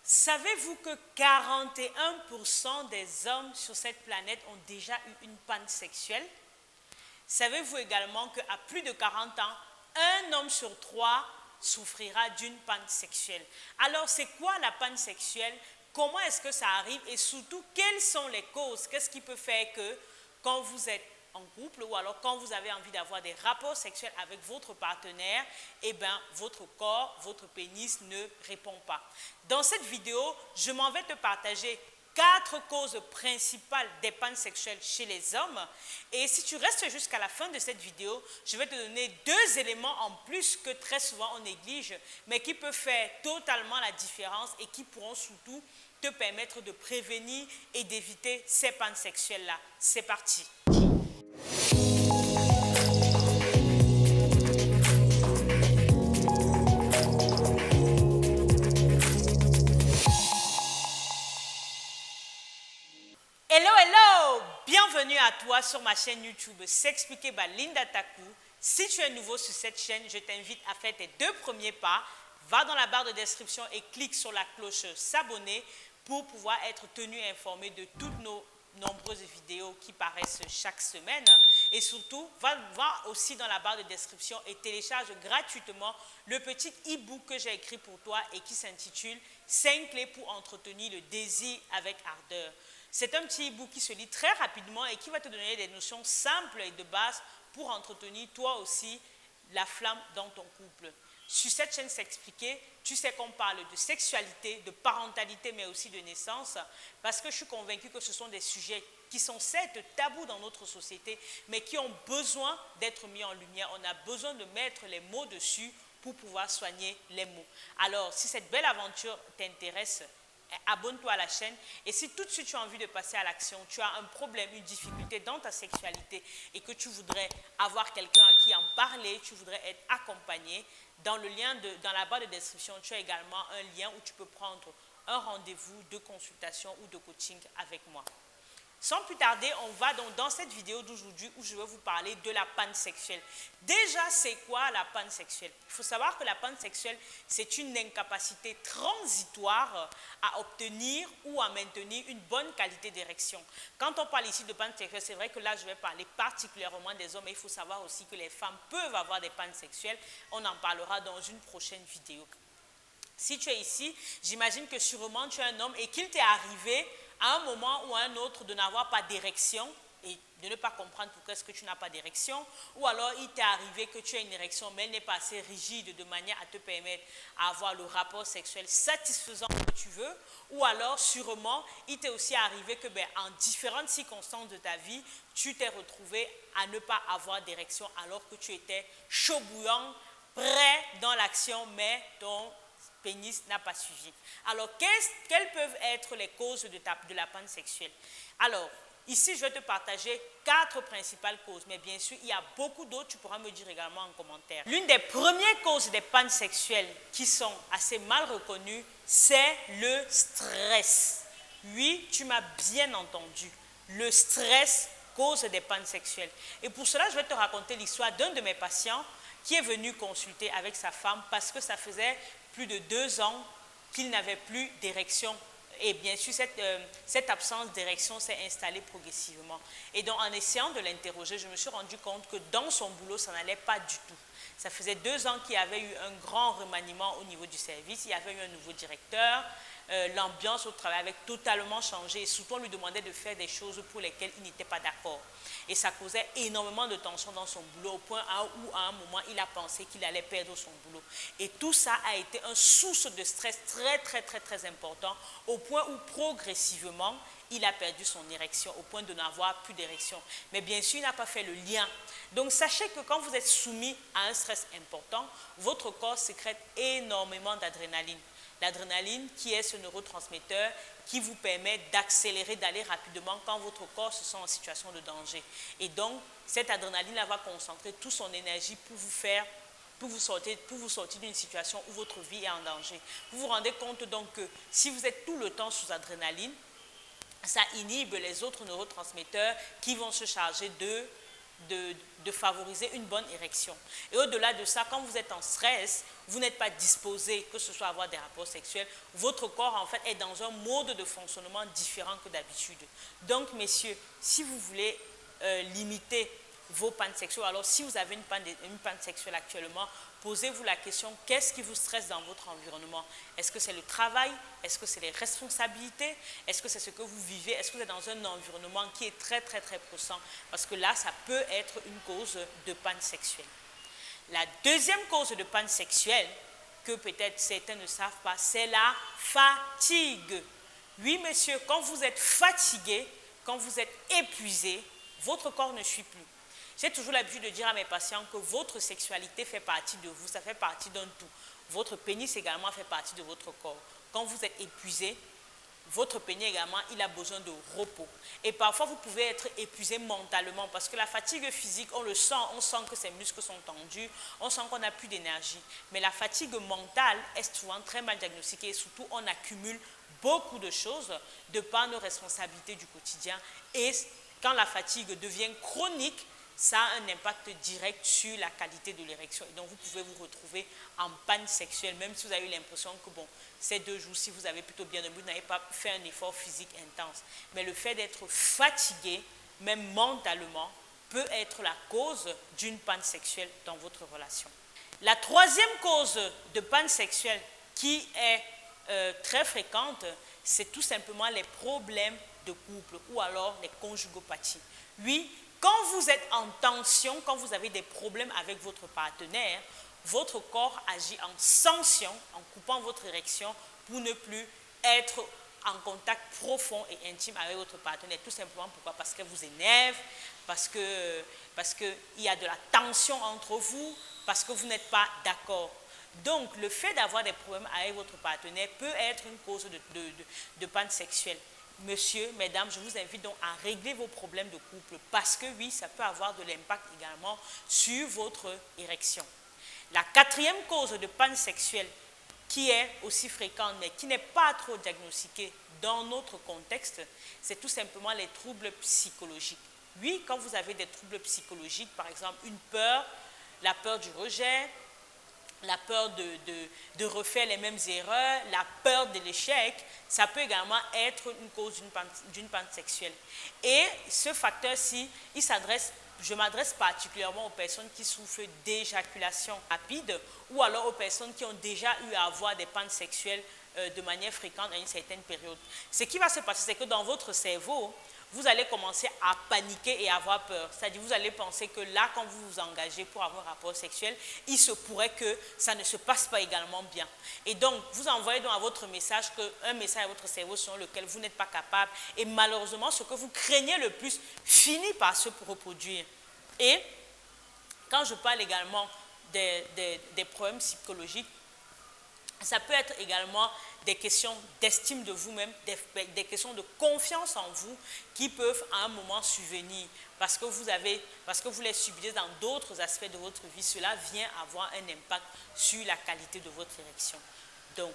Savez-vous que 41% des hommes sur cette planète ont déjà eu une panne sexuelle? Savez-vous également qu'à plus de 40 ans, un homme sur trois souffrira d'une panne sexuelle? Alors, c'est quoi la panne sexuelle? Comment est-ce que ça arrive? Et surtout, quelles sont les causes? Qu'est-ce qui peut faire que quand vous êtes en couple ou alors quand vous avez envie d'avoir des rapports sexuels avec votre partenaire, eh bien, votre corps, votre pénis ne répond pas. Dans cette vidéo, je m'en vais te partager 4 causes principales des pannes sexuelles chez les hommes. Et si tu restes jusqu'à la fin de cette vidéo, je vais te donner 2 éléments en plus que très souvent on néglige, mais qui peuvent faire totalement la différence et qui pourront surtout te permettre de prévenir et d'éviter ces pannes sexuelles-là. C'est parti. Hello, hello! Bienvenue à toi sur ma chaîne YouTube S'expliquer by Linda Taku. Si tu es nouveau sur cette chaîne, je t'invite à faire tes 2 premiers pas. Va dans la barre de description et clique sur la cloche s'abonner pour pouvoir être tenu informé de toutes nos nombreuses vidéos qui paraissent chaque semaine. Et surtout, va aussi dans la barre de description et télécharge gratuitement le petit e-book que j'ai écrit pour toi et qui s'intitule 5 clés pour entretenir le désir avec ardeur. C'est un petit e-book qui se lit très rapidement et qui va te donner des notions simples et de base pour entretenir toi aussi la flamme dans ton couple. Sur cette chaîne S'expliquer, tu sais qu'on parle de sexualité, de parentalité, mais aussi de naissance, parce que je suis convaincue que ce sont des sujets qui sont certes tabous dans notre société, mais qui ont besoin d'être mis en lumière. On a besoin de mettre les mots dessus pour pouvoir soigner les mots. Alors, si cette belle aventure t'intéresse, abonne-toi à la chaîne et si tout de suite tu as envie de passer à l'action, tu as un problème, une difficulté dans ta sexualité et que tu voudrais avoir quelqu'un à qui en parler, tu voudrais être accompagné, dans la barre de description, tu as également un lien où tu peux prendre un rendez-vous de consultation ou de coaching avec moi. Sans plus tarder, on va donc dans cette vidéo d'aujourd'hui où je vais vous parler de la panne sexuelle. Déjà, c'est quoi la panne sexuelle? Il faut savoir que la panne sexuelle, c'est une incapacité transitoire à obtenir ou à maintenir une bonne qualité d'érection. Quand on parle ici de panne sexuelle, c'est vrai que là, je vais parler particulièrement des hommes, mais il faut savoir aussi que les femmes peuvent avoir des pannes sexuelles. On en parlera dans une prochaine vidéo. Si tu es ici, j'imagine que sûrement tu es un homme et qu'il t'est arrivé à un moment ou à un autre de n'avoir pas d'érection et de ne pas comprendre pourquoi est-ce que tu n'as pas d'érection, ou alors il t'est arrivé que tu as une érection mais elle n'est pas assez rigide de manière à te permettre d'avoir le rapport sexuel satisfaisant que tu veux, ou alors sûrement il t'est aussi arrivé que en différentes circonstances de ta vie, tu t'es retrouvé à ne pas avoir d'érection alors que tu étais chaud bouillant, prêt dans l'action, mais ton pénis n'a pas suivi. Alors, quelles peuvent être les causes de la panne sexuelle? Alors, ici, je vais te partager 4 principales causes, mais bien sûr, il y a beaucoup d'autres, tu pourras me dire également en commentaire. L'une des premières causes des pannes sexuelles qui sont assez mal reconnues, c'est le stress. Oui, tu m'as bien entendu. Le stress cause des pannes sexuelles. Et pour cela, je vais te raconter l'histoire d'un de mes patients qui est venu consulter avec sa femme parce que ça faisait plus de 2 ans qu'il n'avait plus d'érection. Et bien sûr, cette absence d'érection s'est installée progressivement. Et donc, en essayant de l'interroger, je me suis rendu compte que dans son boulot, ça n'allait pas du tout. Ça faisait 2 ans qu'il y avait eu un grand remaniement au niveau du service. Il y avait eu un nouveau directeur. L'ambiance au travail avait totalement changé. Et surtout, on lui demandait de faire des choses pour lesquelles il n'était pas d'accord. Et ça causait énormément de tension dans son boulot au point où, à un moment, il a pensé qu'il allait perdre son boulot. Et tout ça a été une source de stress très, très, très, très important au point où, progressivement, il a perdu son érection, au point de n'avoir plus d'érection. Mais bien sûr, il n'a pas fait le lien. Donc, sachez que quand vous êtes soumis à un stress important, votre corps sécrète énormément d'adrénaline. L'adrénaline qui est ce neurotransmetteur qui vous permet d'accélérer, d'aller rapidement quand votre corps se sent en situation de danger. Et donc, cette adrénaline va concentrer toute son énergie pour vous sortir d'une situation où votre vie est en danger. Vous vous rendez compte donc que si vous êtes tout le temps sous adrénaline, ça inhibe les autres neurotransmetteurs qui vont se charger de de favoriser une bonne érection. Et au-delà de ça, quand vous êtes en stress, vous n'êtes pas disposé, que ce soit à avoir des rapports sexuels, votre corps en fait est dans un mode de fonctionnement différent que d'habitude. Donc messieurs, si vous voulez limiter vos pannes sexuelles, alors si vous avez une panne sexuelle actuellement, posez-vous la question, qu'est-ce qui vous stresse dans votre environnement? Est-ce que c'est le travail? Est-ce que c'est les responsabilités? Est-ce que c'est ce que vous vivez? Est-ce que vous êtes dans un environnement qui est très pressant? Parce que là, ça peut être une cause de panne sexuelle. La deuxième cause de panne sexuelle, que peut-être certains ne savent pas, c'est la fatigue. Oui, messieurs, quand vous êtes fatigué, quand vous êtes épuisé, votre corps ne suit plus. J'ai toujours l'habitude de dire à mes patients que votre sexualité fait partie de vous, ça fait partie d'un tout. Votre pénis également fait partie de votre corps. Quand vous êtes épuisé, votre pénis également, il a besoin de repos. Et parfois, vous pouvez être épuisé mentalement parce que la fatigue physique, on le sent, on sent que ses muscles sont tendus, on sent qu'on n'a plus d'énergie. Mais la fatigue mentale est souvent très mal diagnostiquée et surtout, on accumule beaucoup de choses de par nos responsabilités du quotidien. Et quand la fatigue devient chronique, ça a un impact direct sur la qualité de l'érection. Et donc, vous pouvez vous retrouver en panne sexuelle, même si vous avez eu l'impression que, bon, ces 2 jours, si vous avez plutôt bien dormi, vous n'avez pas fait un effort physique intense. Mais le fait d'être fatigué, même mentalement, peut être la cause d'une panne sexuelle dans votre relation. La troisième cause de panne sexuelle qui est très fréquente, c'est tout simplement les problèmes de couple ou alors les conjugopathies. Oui, quand vous êtes en tension, quand vous avez des problèmes avec votre partenaire, votre corps agit en sanction, en coupant votre érection pour ne plus être en contact profond et intime avec votre partenaire. Tout simplement pourquoi? Parce qu'elle vous énerve, parce qu'il y a de la tension entre vous, parce que vous n'êtes pas d'accord. Donc, le fait d'avoir des problèmes avec votre partenaire peut être une cause de panne sexuelle. Monsieur, mesdames, je vous invite donc à régler vos problèmes de couple parce que oui, ça peut avoir de l'impact également sur votre érection. La quatrième cause de panne sexuelle qui est aussi fréquente mais qui n'est pas trop diagnostiquée dans notre contexte, c'est tout simplement les troubles psychologiques. Oui, quand vous avez des troubles psychologiques, par exemple une peur, la peur du rejet, la peur de refaire les mêmes erreurs, la peur de l'échec, ça peut également être une cause d'une panne sexuelle. Et ce facteur-ci, je m'adresse particulièrement aux personnes qui souffrent d'éjaculation rapide ou alors aux personnes qui ont déjà eu à avoir des pannes sexuelles de manière fréquente à une certaine période. Ce qui va se passer, c'est que dans votre cerveau, vous allez commencer à paniquer et avoir peur. C'est-à-dire, vous allez penser que là, quand vous vous engagez pour avoir un rapport sexuel, il se pourrait que ça ne se passe pas également bien. Et donc, vous envoyez donc à votre message un message à votre cerveau sur lequel vous n'êtes pas capable. Et malheureusement, ce que vous craignez le plus finit par se reproduire. Et quand je parle également des problèmes psychologiques, ça peut être également des questions d'estime de vous-même, des questions de confiance en vous qui peuvent à un moment survenir parce que vous les subissez dans d'autres aspects de votre vie. Cela vient avoir un impact sur la qualité de votre érection. Donc,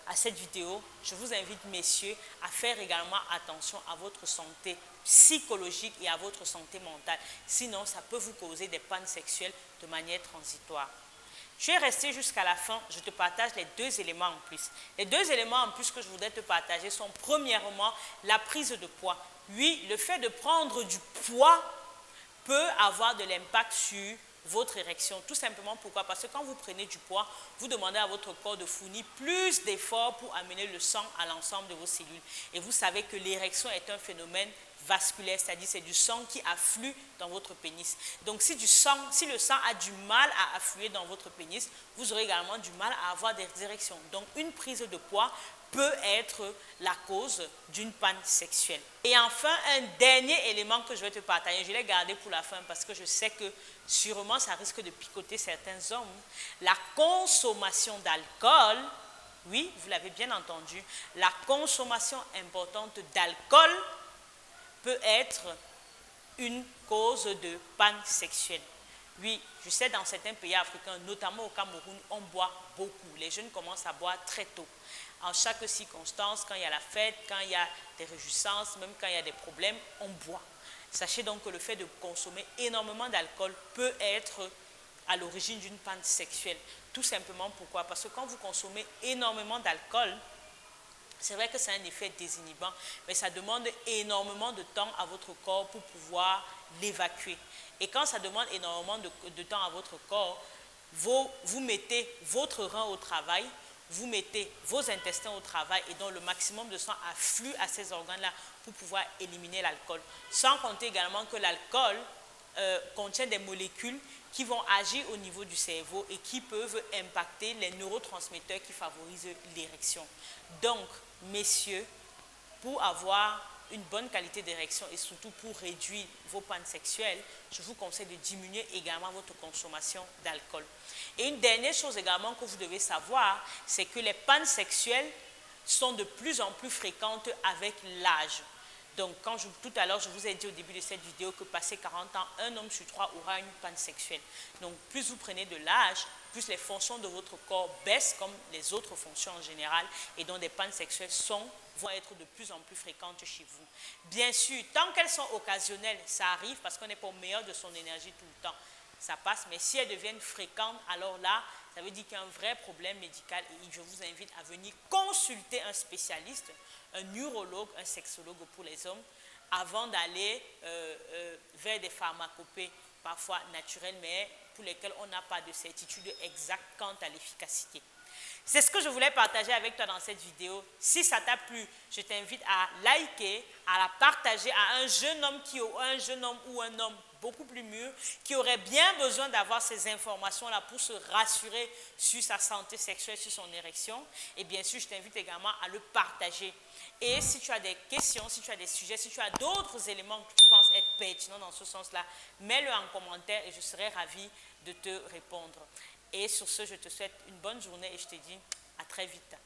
à cette vidéo, je vous invite, messieurs, à faire également attention à votre santé psychologique et à votre santé mentale. Sinon, ça peut vous causer des pannes sexuelles de manière transitoire. Tu es resté jusqu'à la fin, je te partage les 2 éléments en plus. Les 2 éléments en plus que je voudrais te partager sont premièrement la prise de poids. Oui, le fait de prendre du poids peut avoir de l'impact sur votre érection. Tout simplement pourquoi? Parce que quand vous prenez du poids, vous demandez à votre corps de fournir plus d'efforts pour amener le sang à l'ensemble de vos cellules. Et vous savez que l'érection est un phénomène vasculaire, c'est-à-dire c'est du sang qui afflue dans votre pénis. Donc si le sang a du mal à affluer dans votre pénis, vous aurez également du mal à avoir des érections. Donc une prise de poids peut être la cause d'une panne sexuelle. Et enfin, un dernier élément que je vais te partager, je l'ai gardé pour la fin parce que je sais que sûrement ça risque de picoter certains hommes. La consommation d'alcool, oui, vous l'avez bien entendu, la consommation importante d'alcool peut être une cause de panne sexuelle. Oui, je sais dans certains pays africains, notamment au Cameroun, on boit beaucoup. Les jeunes commencent à boire très tôt. En chaque circonstance, quand il y a la fête, quand il y a des réjouissances, même quand il y a des problèmes, on boit. Sachez donc que le fait de consommer énormément d'alcool peut être à l'origine d'une panne sexuelle. Tout simplement pourquoi? Parce que quand vous consommez énormément d'alcool, c'est vrai que c'est un effet désinhibant, mais ça demande énormément de temps à votre corps pour pouvoir l'évacuer. Et quand ça demande énormément de temps à votre corps, vous mettez votre rein au travail, vous mettez vos intestins au travail et donc le maximum de sang afflue à ces organes-là pour pouvoir éliminer l'alcool. Sans compter également que l'alcool contient des molécules qui vont agir au niveau du cerveau et qui peuvent impacter les neurotransmetteurs qui favorisent l'érection. Donc, messieurs, pour avoir une bonne qualité d'érection et surtout pour réduire vos pannes sexuelles, je vous conseille de diminuer également votre consommation d'alcool. Et une dernière chose également que vous devez savoir, c'est que les pannes sexuelles sont de plus en plus fréquentes avec l'âge. Donc, tout à l'heure, je vous ai dit au début de cette vidéo que passé 40 ans, un homme sur 3 aura une panne sexuelle. Donc, plus vous prenez de l'âge, plus les fonctions de votre corps baissent comme les autres fonctions en général. Et donc, des pannes sexuelles vont être de plus en plus fréquentes chez vous. Bien sûr, tant qu'elles sont occasionnelles, ça arrive parce qu'on n'est pas au meilleur de son énergie tout le temps. Ça passe, mais si elles deviennent fréquentes, alors là, ça veut dire qu'il y a un vrai problème médical et je vous invite à venir consulter un spécialiste, un urologue, un sexologue pour les hommes, avant d'aller vers des pharmacopées parfois naturelles, mais pour lesquelles on n'a pas de certitude exacte quant à l'efficacité. C'est ce que je voulais partager avec toi dans cette vidéo. Si ça t'a plu, je t'invite à liker, à la partager à un jeune homme ou un homme beaucoup plus mûr qui aurait bien besoin d'avoir ces informations-là pour se rassurer sur sa santé sexuelle, sur son érection. Et bien sûr, je t'invite également à le partager. Et si tu as des questions, si tu as des sujets, si tu as d'autres éléments que tu penses être pertinents dans ce sens-là, mets-le en commentaire et je serai ravie de te répondre. Et sur ce, je te souhaite une bonne journée et je te dis à très vite.